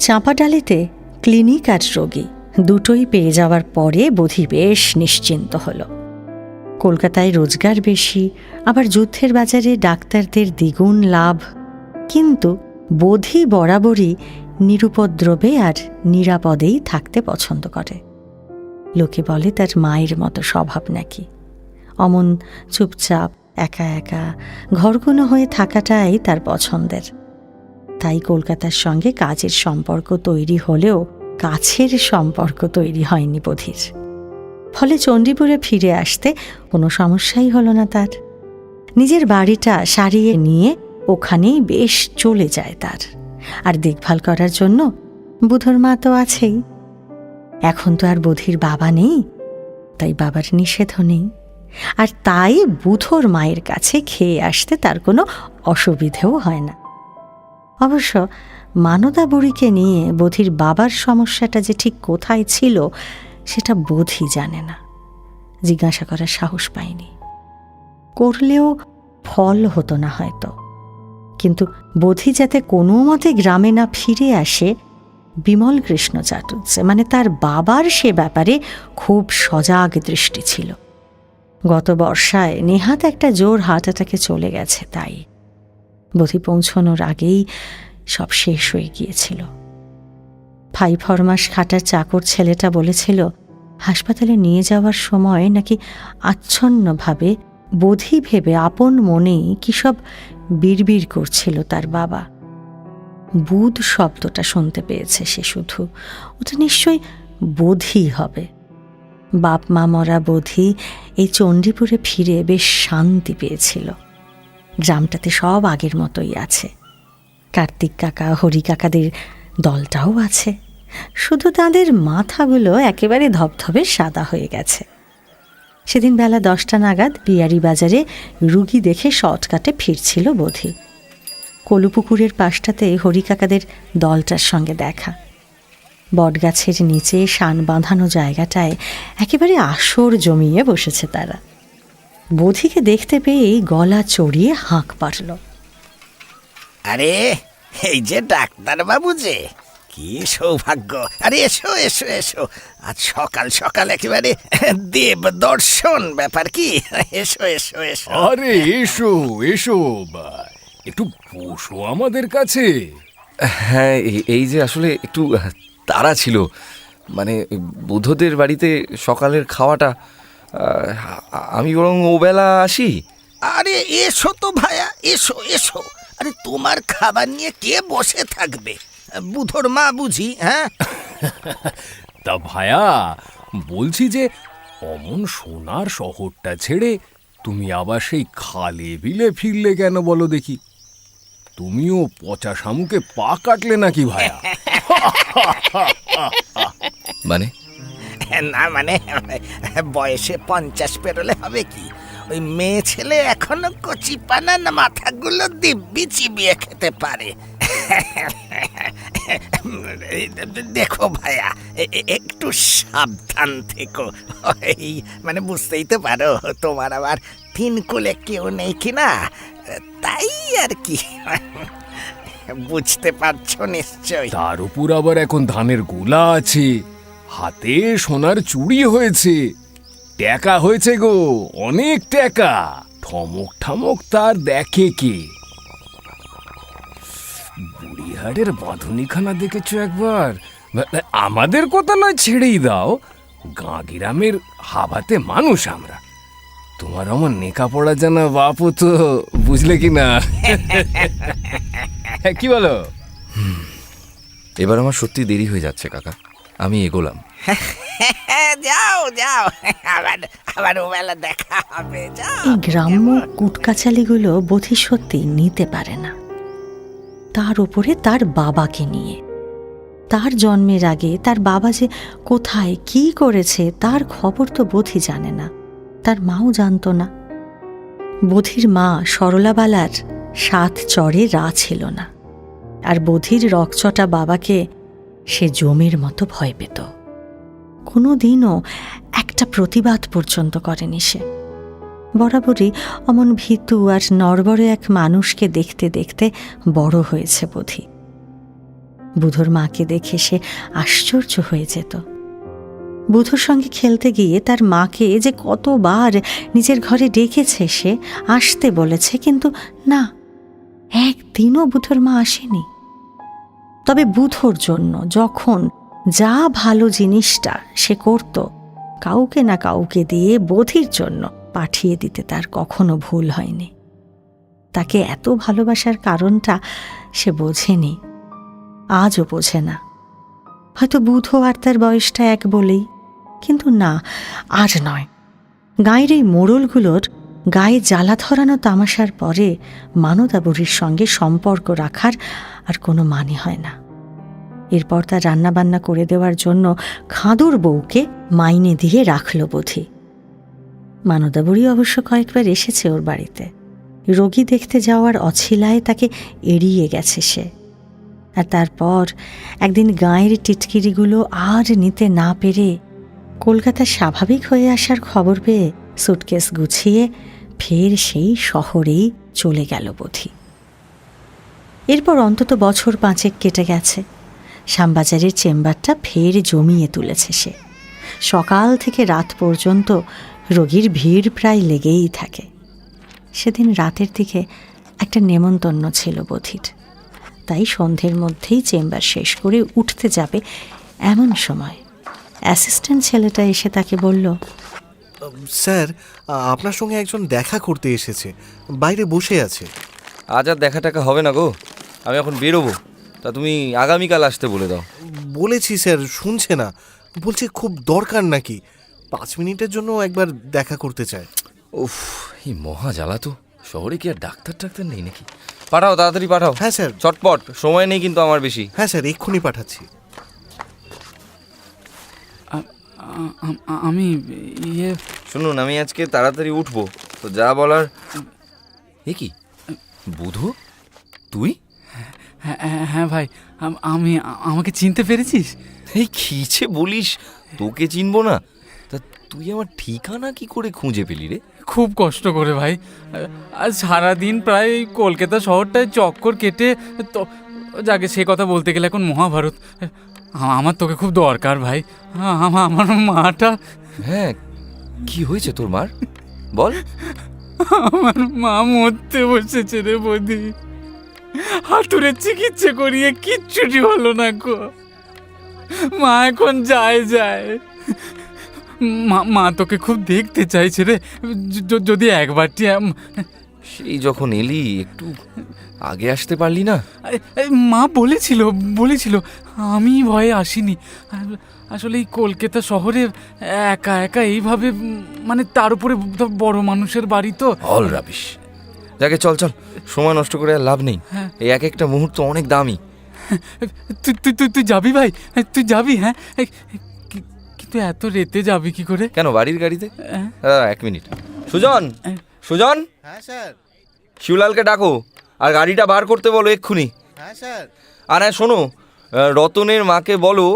চাঁপাডালিতে ক্লিনিক আর রোগী দুটোই পেয়ে যাওয়ার পরে বোধি বেশ নিশ্চিন্ত হল। কলকাতায় রোজগার বেশি, আবার যুদ্ধের বাজারে ডাক্তারদের দ্বিগুণ লাভ, কিন্তু বোধি বরাবরই নিরুপদ্রবে আর নিরাপদেই থাকতে পছন্দ করে। লোকে বলে তার মায়ের মতো স্বভাব নাকি। অমন চুপচাপ একা একা ঘরকুনো হয়ে থাকাটাই তার পছন্দের। তাই কলকাতার সঙ্গে কাজের সম্পর্ক তৈরি হলেও কাছের সম্পর্ক তৈরি হয়নি বোধির। ফলে চণ্ডীপুরে ফিরে আসতে কোনো সমস্যাই হলো না তার। নিজের বাড়িটা সারিয়ে নিয়ে ওখানেই বেশ চলে যায় তার। আর দেখভাল করার জন্য বুধর মা তো আছেই। এখন তো আর বোধির বাবা নেই, তাই বাবার নিষেধও নেই। আর তাই বুধর মায়ের কাছে খেয়ে আসতে তার কোনো অসুবিধেও হয় না। অবশ্য মানদা বুড়িকে নিয়ে বোধির বাবার সমস্যাটা যে ঠিক কোথায় ছিল সেটা বোধি জানে না, জিজ্ঞাসা করার সাহস পায়নি। করলেও ফল হতো না হয়তো। কিন্তু বোধি যাতে কোনো মতে গ্রামে না ফিরে আসে, বিমল কৃষ্ণ চাটুজ্জে মানে তার বাবার সে ব্যাপারে খুব সজাগ দৃষ্টি ছিল। গত বর্ষায় নেহাত একটা জোর হার্ট অ্যাটাকে চলে গেছে, তাই বোধি পৌঁছনোর আগেই সব শেষ হয়ে গিয়েছিল। 5 মাস খাটার চাকর ছেলেটা বলেছিল হাসপাতালে নিয়ে যাওয়ার সময় নাকি আচ্ছন্নভাবে বোধি ভেবে আপন মনেই কি সব বিড়বিড় করছিল তার বাবা। বুধ শব্দটা শুনতে পেয়েছে সে শুধু, ওটা নিশ্চয়ই বোধি হবে। বাপ মা মরা বোধি এই চণ্ডীপুরে ফিরে বেশ শান্তি পেয়েছিল। গ্রামটাতে সব আগের মতোই আছে। কার্তিক কাকা হরি কাকাদের দলটাও আছে, শুধু তাদের মাথাগুলো একেবারে ধবধবে সাদা হয়ে গেছে। সেদিন বেলা 10টা নাগাদ বিয়ারি বাজারে রুগী দেখে শর্টকাটে ফিরছিল বোধি। কলুপুকুরের পাশটাতে হরি কাকাদের দলটার সঙ্গে দেখা। বটগাছের নিচে শান বাঁধানো জায়গাটায় একেবারে আসর জমিয়ে বসেছে তারা। বোধিকে দেখতে পেয়েই গলা চড়িয়ে হাঁক পারল। আরে এই যে ডাক্তার বাবু, যে কি সৌভাগ্য! আরে এসো এসো এসো, আজ সকাল সকাল একেবারে দেব দর্শন, ব্যাপার কি? এসো এসো এসো। আরে এসো এসো, একটু বসো আমাদের কাছে। হ্যাঁ, এই যে আসলে একটু তাড়া ছিল, মানে বুধদের বাড়িতে সকালের খাওয়াটা, আমি বরং ওবেলা আসি। আরে এসো তো ভায়া, এসো এসো। আরে তোমার খাবার নিয়ে কে বসে থাকবে? বুধোর মা বুঝি? হ্যাঁ, তা ভায়া, বলছি যে অমন সোনার শহরটা ছেড়ে তুমি আবার সেই খালে বিলে ফিরলে কেন বলো দেখি? তুমিও পচা শামুকে পা কাটলে নাকি ভায়া? মানে না মানে বয়সে 50 পেরোলে হবে কি, ওই মেয়ে ছেলে এখনো কচিপানা না মাথাগুলো দিব্যি চিবিয়ে খেতে পারে। দেখো ভাইয়া, একটু সাবধান থেকো। এই মানে বুঝতেই তো পারো, তোমার আবার 3 কোলে কেউ নেই কিনা, তাই আর কি। বুঝতে পারছো নিশ্চয়। তার উপর আবার এখন ধানের গোলা আছে, হাতে সোনার চুড়ি হয়েছে, টাকা হয়েছে গো, অনেক টাকা। ঠমক ঠামক তার দেখে কে? বুড়িহাটের বাঁধুনিখানা দেখেছো একবার? আমাদের কথা নয়, ছেড়েই দাও, গাঁ গ্রামের হাবাতে মানুষ আমরা। তোমার আমার নেকা পড়া জানা বাপু তো, বুঝলে কি না? কি বলো? এবার আমার সত্যি দেরি হয়ে যাচ্ছে কাকা, আমি এগোলাম। যাও যাও, আবার আবার ওবেলা দেখা হবে, যাও। এই গ্রাম্য কুটকাচালিগুলো বধি সত্যি নিতে পারে না, তার উপরে তার বাবাকে নিয়ে। তার জন্মের আগে তার বাবা যে কোথায় কি করেছে তার খবর তো বধি জানে না, তার মাও জানতো না। বধির মা সরলাবালার 7 চরে রা ছিল না, আর বধির রকচটা বাবাকে সে জমের মতো ভয় পেত। কোনো দিনও একটা প্রতিবাদ পর্যন্ত করেনি সে। বরাবরই অমন ভীতু আর নড়বড়ে এক মানুষকে দেখতে দেখতে বড় হয়েছে বধি। বুধোর মাকে দেখে সে আশ্চর্য হয়ে যেত। বুধোর সঙ্গে খেলতে গিয়ে তার মাকে যে কতবার নিজের ঘরে ডেকেছে, সে আসতে বলেছে, কিন্তু না, একদিনও বুধোর মা আসেনি। তবে বুধোর জন্য যখন যা ভালো জিনিসটা সে করত, কাউকে না কাউকে দিয়ে বধির জন্য পাঠিয়ে দিতে তার কখনো ভুল হয়নি। তাকে এত ভালোবাসার কারণটা সে বোঝেনি, আজও বোঝে না। হয়তো বুধো আর তার বয়সটা এক বলেই, কিন্তু না, আর নয়। গাঁয়ের এই মোড়লগুলোর গায়ে জ্বালা ধরানো তামাশার পরে মানদা বুড়ির সঙ্গে সম্পর্ক রাখার আর কোনো মানে হয় না। এরপর তার রান্নাবান্না করে দেওয়ার জন্য খাঁদুর বউকে মাইনে দিয়ে রাখল বধি। মানদা বুড়ি অবশ্য কয়েকবার এসেছে ওর বাড়িতে, রোগী দেখতে যাওয়ার অছিলায় তাকে এড়িয়ে গেছে সে। আর তারপর একদিন গাঁয়ের টিটকিরিগুলো আর নিতে না পেরে কলকাতা স্বাভাবিক হয়ে আসার খবর পেয়ে সুটকেস গুছিয়ে ফের সেই শহরেই চলে গেল বধি। এরপর অন্তত বছর 5 কেটে গেছে। শ্যামবাজারের চেম্বারটা ফের জমিয়ে তুলেছে সে। সকাল থেকে রাত পর্যন্ত রোগীর ভিড় প্রায় লেগেই থাকে। সেদিন রাতের দিকে একটা নেমন্তন্ন ছিল বধির, তাই সন্ধ্যের মধ্যেই চেম্বার শেষ করে উঠতে যাবে এমন সময় অ্যাসিস্ট্যান্ট ছেলেটা এসে তাকে বলল, স্যার, আপনার সঙ্গে একজন দেখা করতে এসেছে, বাইরে বসে আছে। আজ আর দেখা টাকা হবে না গো, আমি এখন বেরোবো। তা তুমি আগামীকাল আসতে বলে দাও। বলেছি স্যার, শুনছে না, বলছে খুব দরকার নাকি, 5 মিনিটের জন্য একবার দেখা করতে চায়। উফ, এই মহা জ্বালা তো। শহরে কি আর ডাক্তার নেই নাকি? পাঠাও, তাড়াতাড়ি পাঠাও। হ্যাঁ স্যার। চটপট, সময় নেই কিন্তু আমার বেশি। হ্যাঁ স্যার, এক্ষুনি পাঠাচ্ছি। আমি শুনুন, আমি আজকে তাড়াতাড়ি উঠবো, তো যা বলার। এ কি বুধো, তুই? হ্যাঁ ভাই, আমি আমাকে চিনতে পেরেছিস? এই কিছে বলিস, তোকে চিনবো না? তা তুই আমার ঠিকানা কি করে খুঁজে পেলি রে? খুব কষ্ট করে ভাই, আজ সারাদিন প্রায় এই কলকাতা শহরটায় চক্কর কেটে যাকে সে কথা বলতে গেলে এখন মহাভারত। আমার তোকে খুব দরকার ভাই। আমার মাটা, হ্যাঁ, কি হয়েছে তোর মার বল। আমার মা মরতে বসেছে রে বৌদি। হাতুড়ে চিকিৎসা করিয়ে কিচ্ছুটি হলো না গো। মা এখন যায়। মা তোকে খুব দেখতে চাইছে রে। যদি একবারটি সেই যখন এলি একটু আগে আসতে পারলি না? মা বলেছিল, আমি ভয়ে আসিনি। আসলে এই কলকাতা শহরে একা একা এইভাবে, মানে তার উপরে বড় মানুষের বাড়ি তো। All rubbish. যাকে চল সময় নষ্ট করে আর লাভ নেই। হ্যাঁ। এই এক একটা মুহূর্ত অনেক দামি। তুই যাবি ভাই? তুই যাবি? হ্যাঁ, কিন্তু এত রেতে যাবি কি করে? কেন, বাড়ির গাড়িতে? হ্যাঁ। এক মিনিট। সুজন, হ্যাঁ স্যার। শিবলালকে ডাকো আর গাড়িটা বার করতে বলো এক্ষুনি। হ্যাঁ স্যার। আর হ্যাঁ শোনো, রতনের মাকে বলো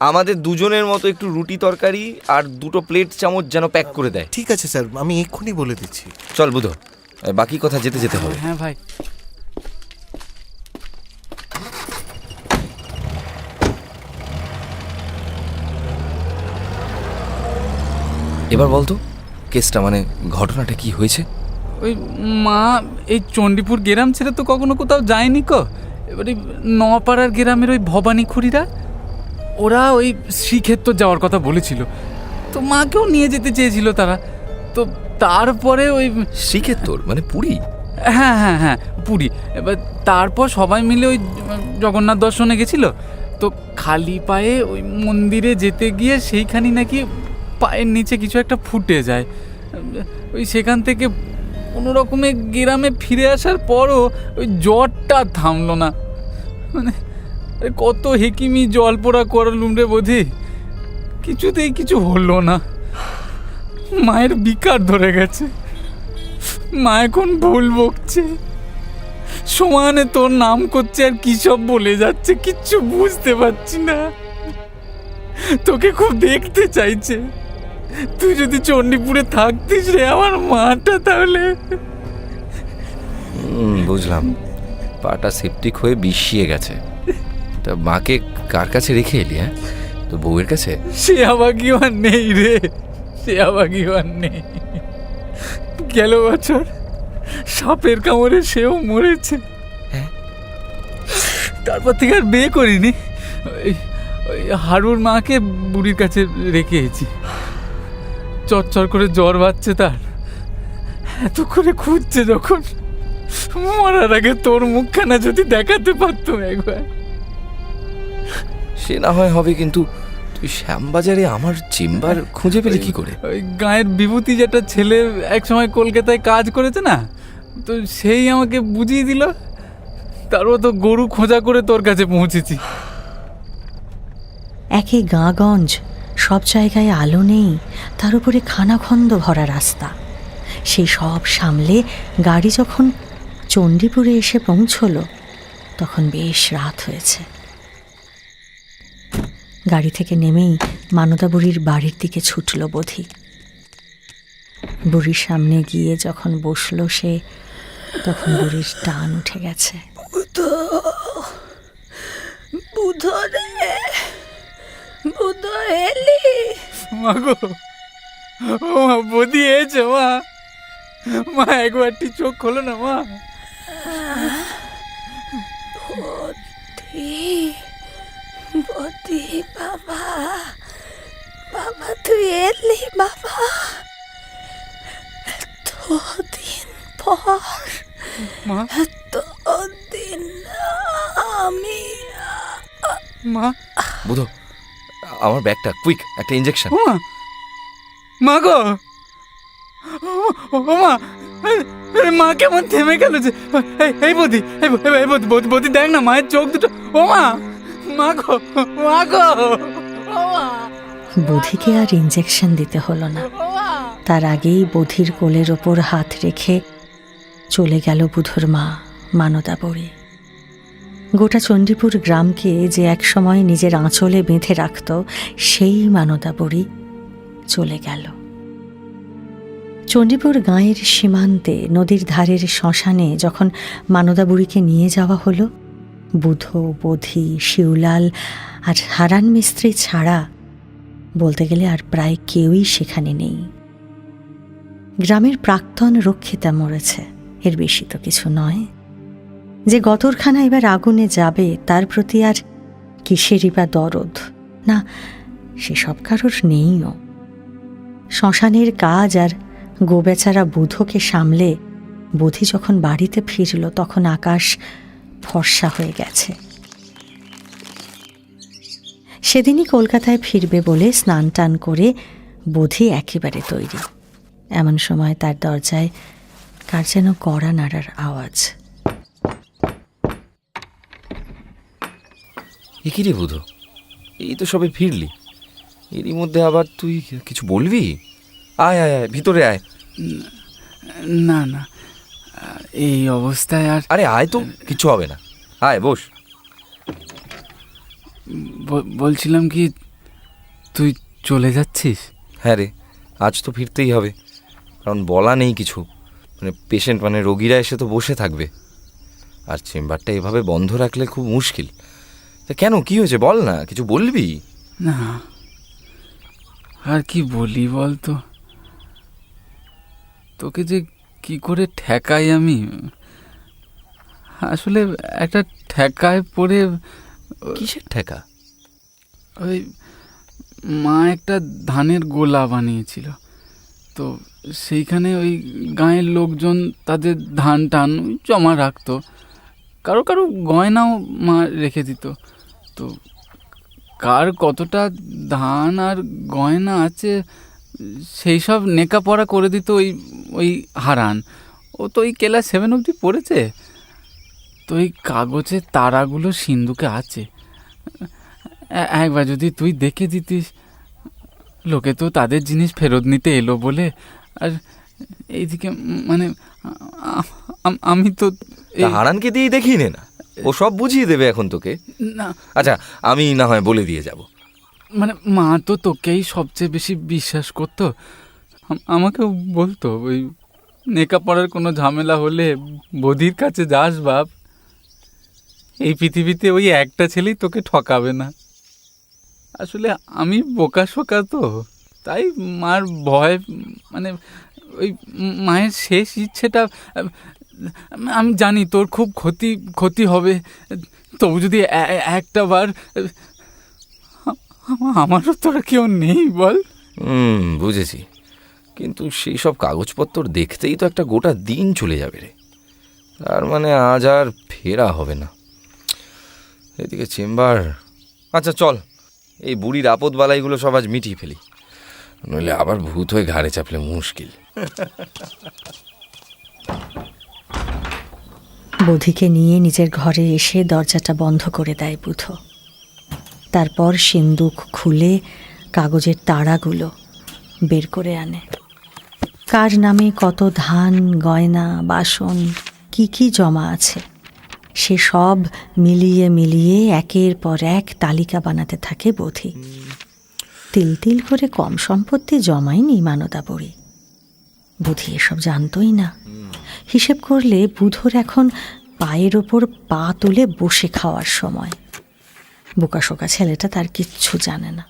আমাদের দুজনের মতো একটু রুটি তরকারি আর 2 প্লেট চামচ যেন প্যাক করে দেয়। ঠিক আছে স্যার, আমি এক্ষুনি বলে দিচ্ছি। চল বুধো, বাকি কথা যেতে হবে। হ্যাঁ ভাই। এবার বলতো কেসটা, মানে ঘটনাটা কি হয়েছে? ওই মা এই চণ্ডীপুর গ্রাম ছেড়ে তো কখনো কোথাও যায়নি কো। এবারে নপাড়ার গ্রামের ওই ভবানী খুড়িরা, ওরা ওই শ্রীক্ষেত্র যাওয়ার কথা বলেছিল, তো মাকেও নিয়ে যেতে চেয়েছিল তারা। তো তারপরে ওই শ্রীক্ষেত্র মানে পুরী? হ্যাঁ পুরী। এবার তারপর সবাই মিলে ওই জগন্নাথ দর্শনে গেছিল। তো খালি পায়ে ওই মন্দিরে যেতে গিয়ে সেইখানে নাকি পায়ের নিচে কিছু একটা ফুটে যায়। ওই সেখান থেকে কোনো রকমে গ্রামে ফিরে আসার পরও ওই জ্বরটা থামলো না। মানে কত হেকিমি জল পোড়া করলুম রে বোধি, কিছুতেই কিছু হলো না। মায়ের বিকার ধরে গেছে। মা এখন ভুল বকছে, সমানে তোর নাম করছে আর কি সব বলে যাচ্ছে, কিচ্ছু বুঝতে পারছি না। তোকে খুব দেখতে চাইছে। তুই যদি চণ্ডীপুরে থাকতিস রে আমার মাটা, তাহলে। বুঝলাম, পাটা সেপটিক হয়ে বিষিয়ে গেছে। তা মাকে কার কাছে রেখে এলি? হ্যাঁ, তো বউয়ের কাছে? সে আবার নেই রে, সে আবার নেই। গেল বছর সাপের কামড়ে সেও মরেছে। তারপর থেকে আর বিয়ে করিনি। ওই হারুর মাকে বুড়ির কাছে রেখে এসেছি। চরচর করে জ্বর বাড়ছে তার, এত করে খুঁজছে যখন। মরার আগে তোর মুখখানা যদি দেখাতে পারতো একবার। সে না হয় হবে, কিন্তু তুই শ্যামবাজারে আমার চেম্বার খুঁজে পেলি কি করে? ওই গায়ের বিভূতি যেটা ছেলে একসময় কলকাতায় কাজ করেছে না, তো সেই আমাকে বুঝিয়ে দিল। তারপর তো গরু খোঁজা করে তোর কাছে পৌঁছেছি। একে গাঁগঞ্জ, সব জায়গায় আলো নেই, তার উপরে খানাখন্দ ভরা রাস্তা। সেই সব সামলে গাড়ি যখন চণ্ডীপুরে এসে পৌঁছল, তখন বেশ রাত হয়েছে। গাড়ি থেকে নেমেই মানদা বুড়ির বাড়ির দিকে ছুটল বোধি। বুড়ির সামনে গিয়ে যখন বসলো সে, তখন বুড়ির টান উঠে গেছে। বুধো এলি? মা গো, ও মা, বদি এসে মা। মা একবারটি চোখ খোলো না মা। বদি বাবা, বাবা তুই এলি বাবা? এতদিন পর, মা, এতদিন আমি। মা, বুধো, আমার ব্যাগটা, কুইক একটা ইঞ্জেকশন। ও মা, মা গো, ও মা, মা কেমন থেমে গেল যে। এই বদি, এই বদি দেখ না, মায়ের চোখ দুটো। ও মা, মা গো, মা গো, ও মা। বুধিকে আর ইঞ্জেকশন দিতে হলো না। তার আগেই বুধির কোলের ওপর হাত রেখে চলে গেল বুধুর মা মানদা বুড়ি। গোটা চণ্ডীপুর গ্রামকে যে একসময় নিজের আঁচলে বেঁধে রাখত, সেই মানদা বুড়ি চলে গেল। চণ্ডীপুর গাঁয়ের সীমান্তে নদীর ধারের শ্মশানে যখন মানদা বুড়িকে নিয়ে যাওয়া হলো, বুধ, বোধি, শিউলাল আর হারান মিস্ত্রি ছাড়া বলতে গেলে আর প্রায় কেউই সেখানে নেই। গ্রামের প্রাক্তন রক্ষিতা মরেছে, এর বেশি তো কিছু নয়। যে গতরখানা এবার আগুনে যাবে তার প্রতি আর কিসেরই বা দরদ, না সেসব কারোর নেইও। শ্মশানের কাজ আর গোবেচারা বুধকে সামলে বোধি যখন বাড়িতে ফিরল তখন আকাশ ফর্সা হয়ে গেছে। সেদিনই কলকাতায় ফিরবে বলে স্নান টান করে বোধি একেবারে তৈরি। এমন সময় তার দরজায় কার যেন কড়া নাড়ার আওয়াজ। এ কি রে বুধ, এই তো সবে ফিরলি, এরই মধ্যে আবার তুই কিছু বলবি? আয় আয় আয়, ভিতরে আয়। না না, এই অবস্থায় আর আরে আয় তো, কিছু হবে না, আয় বস। বলছিলাম কি, তুই চলে যাচ্ছিস? হ্যাঁ রে, আজ তো ফিরতেই হবে, কারণ বলা নেই কিছু, মানে পেশেন্ট মানে রোগীরা এসে তো বসে থাকবে, আর চেম্বারটা এভাবে বন্ধ রাখলে খুব মুশকিল। তা কেন, কি হয়েছে বল না, কিছু বলবি? না, আর কি বলি বল তো, তোকে যে কি করে ঠেকাই আমি। আসলে একটা ঠেকায় পড়ে। কিসের ঠেকা? ওই মা একটা ধানের গোলা বানিয়েছিল, তো সেইখানে ওই গাঁয়ের লোকজন তাদের ধান টান জমা রাখতো, কারো কারো গয়নাও মা রেখে দিত। তো কার কতটা ধান আর গয়না আছে সেই সব নেকাপড়া করে দিত ওই ওই হারান। ও তো ওই ক্লাস 7 অবধি পড়েছে। তো ওই কাগজের তারাগুলো সিন্ধুকে আছে, একবার যদি তুই দেখে দিতিস। লোকে তো তাদের জিনিস ফেরত নিতে এলো বলে, আর এইদিকে মানে আমি তো হারানকে দিয়ে দেখিয়ে নে না, ও সব বুঝিয়ে দেবে এখন তোকে। না, আচ্ছা আমি না হয় বলে দিয়ে যাব। মানে মা তো তোকেই সবচেয়ে বেশি বিশ্বাস করতো, আমাকেও বলতো ওই নেকাপড়ার কোনো ঝামেলা হলে বধির কাছে যাস বাপ, এই পৃথিবীতে ওই একটা ছেলেই তোকে ঠকাবে না। আসলে আমি বোকা শোকা তো, তাই মার ভয়, মানে ওই মায়ের শেষ ইচ্ছেটা, আমি জানি তোর খুব ক্ষতি হবে, তবু যদি একটা বার, আমারও তো আর কেউ নেই বল। বুঝেছি, কিন্তু সেই সব কাগজপত্র দেখতেই তো একটা গোটা দিন চলে যাবে রে, তার মানে আজ আর ফেরা হবে না। এদিকে চেম্বার, আচ্ছা চল এই বুড়ির আপদ বালাইগুলো সব আজ মিটিয়ে ফেলি, নইলে আবার ভূত হয়ে ঘাড়ে চাপলে মুশকিল। বোধিকে নিয়ে নিজের ঘরে এসে দরজাটা বন্ধ করে দেয় বুধ। তারপর সিন্দুক খুলে কাগজের তাড়াগুলো বের করে আনে। কার নামে কত ধান, গয়না, বাসন, কি কি জমা আছে সে সব মিলিয়ে মিলিয়ে একের পর এক তালিকা বানাতে থাকে বোধি। তিল তিল করে কম সম্পত্তি জমায়নি মানদা বুড়ি। বুধি এসব জানতই না। হিসেব করলে বুধর এখন পায়ের ওপর পা তুলে বসে খাওয়ার সময়। বোকাশোকা ছেলেটা তার কিচ্ছু জানে না।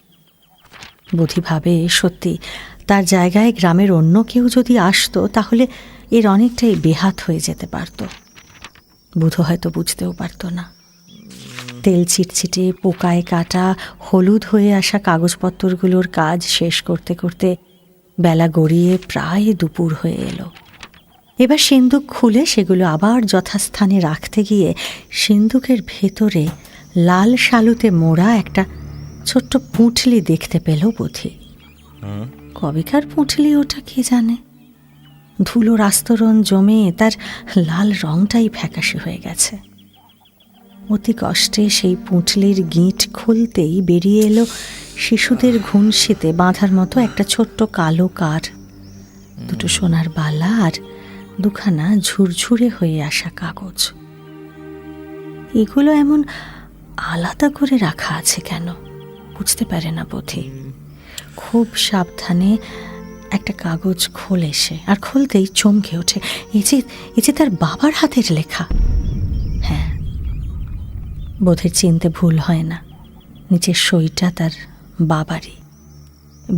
বুধি ভাবে সত্যি তার জায়গায় গ্রামের অন্য কেউ যদি আসতো তাহলে এর অনেকটাই বেহাত হয়ে যেতে পারত। বুধ হয়তো বুঝতেও পারত না। তেল ছিটছিটে পোকায় কাটা হলুদ হয়ে আসা কাগজপত্রগুলোর কাজ শেষ করতে করতে বেলা গড়িয়ে প্রায় দুপুর হয়ে এলো। এবার সিন্দুক খুলে সেগুলো আবার যথাস্থানে রাখতে গিয়ে সিন্দুকের ভেতরে লাল শালুতে মোড়া একটা ছোট্ট পুঁটলি দেখতে পেল বুধি। কবেকার পুঁটলি ওটা কে জানে। ধুলোর আস্তরণ জমে তার লাল রংটাই ফ্যাকাশে হয়ে গেছে। অতি কষ্টে সেই পুঁটলির গিঁট খুলতেই বেরিয়ে এলো শিশুদের ঘুনশিতে বাঁধার মতো একটা ছোট্ট কালো কার, দুটো সোনার বালা আর দুখানা ঝুরঝুরে হয়ে আসা কাগজ। এগুলো এমন আলাদা করে রাখা আছে কেন বুঝতে পারে না বুধি। খুব সাবধানে একটা কাগজ খোলে সে, আর খুলতেই চমকে ওঠে, এই যে তার বাবার হাতের লেখা। হ্যাঁ, বোধের চিনতে ভুল হয় না, নিচের সইটা তার বাবারই,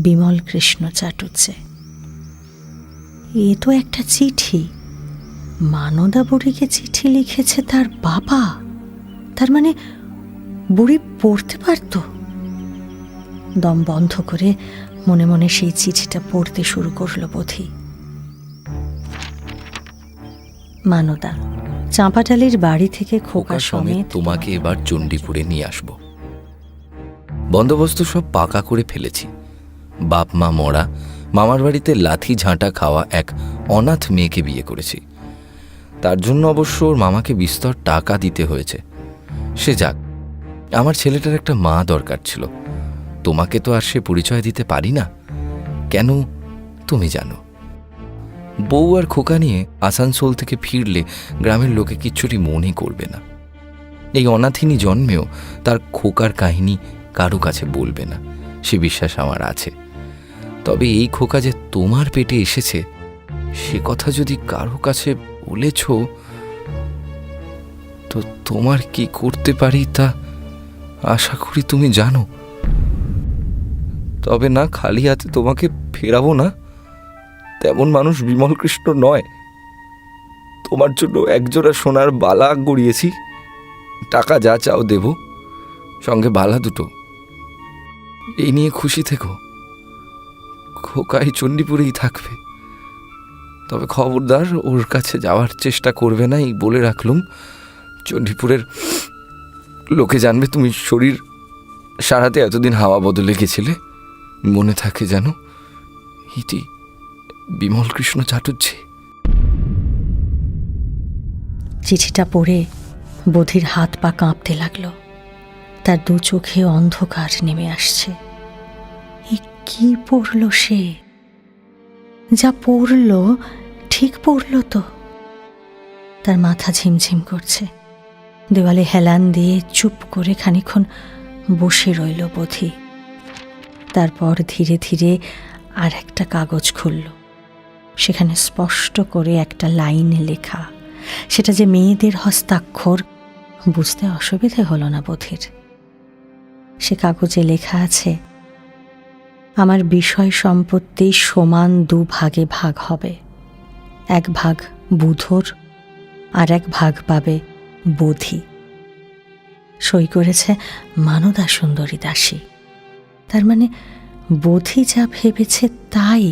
বিমল কৃষ্ণ চাটুজ্জে। এ তো একটা চিঠি, মানদা বুড়িকে চিঠি লিখেছে তার বাবা। তার মানে বুড়ি পড়তে পারত। দম বন্ধ করে মনে মনে সেই চিঠিটা পড়তে শুরু করলো বোধি। মানদা, চাঁপাডালির বাড়ি থেকে খোকা সমেত তোমাকে এবার চণ্ডীপুরে নিয়ে আসব। বন্দোবস্ত সব পাকা করে ফেলেছি। বাপ মা মরা, মামার বাড়িতে লাথি ঝাঁটা খাওয়া এক অনাথ মেয়েকে বিয়ে করেছি। তার জন্য অবশ্য ওর মামাকে বিস্তর টাকা দিতে হয়েছে। সে যাক, আমার ছেলেটার একটা মা দরকার ছিল। তোমাকে তো আর সে পরিচয় দিতে পারি না, কেন তুমি জানো। বউ আর খোকা নিয়ে আসানসোল থেকে ফিরলে গ্রামের লোকে কিচ্ছুটি মনে করবে না। এই অনাথিনী জন্মেও তার খোকার কাহিনী কারো কাছে বলবে না, সে বিশ্বাস আমার আছে। তবে এই খোকা যে তোমার পেটে এসেছে সে কথা যদি কারো কাছে বলেছ তো তোমার কি করতে পারি তা আশা করি তুমি জানো। তবে না, খালি হাতে তোমাকে ফেরাবো না, তেমন মানুষ বিমল কৃষ্ণ নয়। তোমার জন্য একজোড়া সোনার বালা গড়িয়েছি, টাকা যা চাও দেব, সঙ্গে বালা দুটো। এই নিয়ে খুশি থেকো। খোকাই চণ্ডীপুরেই থাকবে, তবে খবরদার ওর কাছে যাওয়ার চেষ্টা করবে না, এই বলে রাখলুম। চণ্ডীপুরের লোকে জানবে তুমি শরীর সারাতে এতদিন হাওয়া বদলে গেছিলে, মনে থাকে যেন। ইতি বিমল কৃষ্ণ চাটুজ্জে। চিঠিটা পড়ে বোধির হাত পা কাঁপতে লাগলো। তার দু চোখে অন্ধকার নেমে আসছে। এ কি পড়ল সে? যা পড়ল ঠিক পড়ল তো? তার মাথা ঝিমঝিম করছে। দেওয়ালে হেলান দিয়ে চুপ করে খানিকক্ষণ বসে রইল বোধি। তারপর ধীরে ধীরে আর একটা কাগজ খুলল। সেখানে স্পষ্ট করে একটা লাইনে লেখা। সেটা যে মেয়েদের হস্তাক্ষর বুঝতে অসুবিধে হলো না বোধির। সে কাগজে লেখা আছে, আমার বিষয় সম্পত্তি সমান 2 ভাগে ভাগ হবে। 1 ভাগ বুধোর, আর 1 ভাগ পাবে বোধি। সই করেছে মানদা সুন্দরী দাসী। তার মানে বোধি যা ভেবেছে তাই।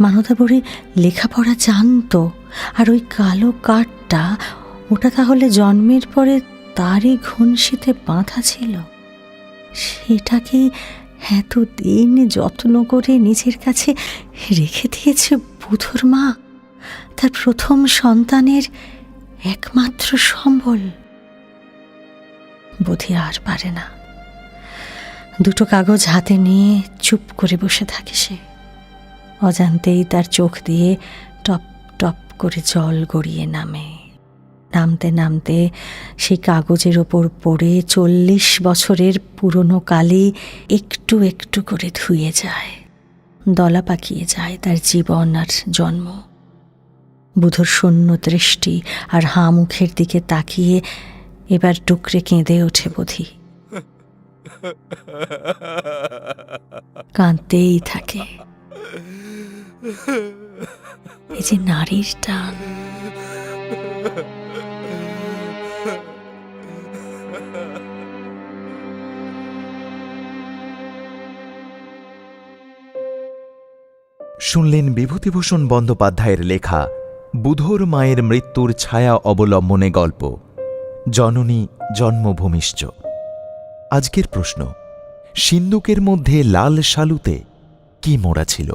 মানদা বুড়ি লেখাপড়া জানতো, আর ওই কালো কাঠটা ওটা তাহলে জন্মের পরে তারই ঘুনশিতে বাঁধা ছিল। সেটাকেই এতদিন যত্ন করে নিজের কাছে রেখে দিয়েছে বুধুর মা, তার প্রথম সন্তানের একমাত্র সম্বল। বোধি আর পারে না। 2টো কাগজ হাতে নিয়ে চুপ করে বসে থাকে সে। অজান্তেই তার চোখ দিয়ে টপ টপ করে জল গড়িয়ে নামে। নামতে নামতে সেই কাগজের ওপর পড়ে 40 বছরের পুরনো কালি একটু একটু করে ধুয়ে যায়। দলা পাকিয়ে যায় তার জীবন আর জন্ম। বুধুর শূন্য দৃষ্টি আর হাঁ মুখের দিকে তাকিয়ে এবার টুকরে কেঁদে ওঠে বোধি। কাঁদতেই থাকে। এই যে নারীর টান। শুনলেন বিভূতিভূষণ বন্দ্যোপাধ্যায়ের লেখা বুধোর মায়ের মৃত্যুর ছায়া অবলম্বনে গল্প জননী জন্মভূমিশ্চ। আজকের প্রশ্ন, সিন্দুকের মধ্যে লাল শালুতে কি মোড়া ছিল?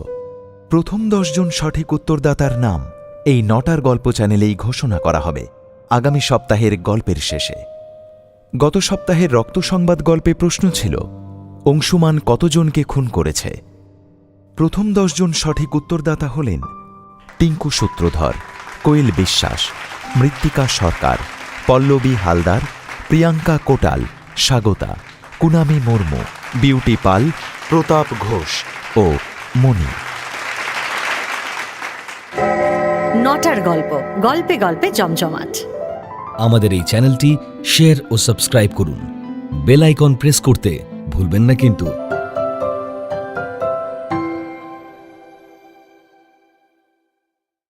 প্রথম 10 জন সঠিক উত্তরদাতার নাম এই 9টার গল্প চ্যানেলেই ঘোষণা করা হবে আগামী সপ্তাহের গল্পের শেষে। গত সপ্তাহের রক্ত সংবাদ গল্পে প্রশ্ন ছিল, অংশুমান কতজনকে খুন করেছে? প্রথম 10 জন সঠিক উত্তরদাতা হলেন টিঙ্কু সূত্রধর, কোয়েল বিশ্বাস, মৃত্তিকা সরকার, পল্লবী হালদার, প্রিয়াঙ্কা কোটাল, স্বাগতা, কুনামি মুর্মু, বিউটি পাল, প্রতাপ ঘোষ ও মণি। 9টার গল্প, গল্পে গল্পে জমজমাট। আমাদের এই চ্যানেলটি শেয়ার ও সাবস্ক্রাইব করুন। বেল আইকন প্রেস করতে ভুলবেন না কিন্তু।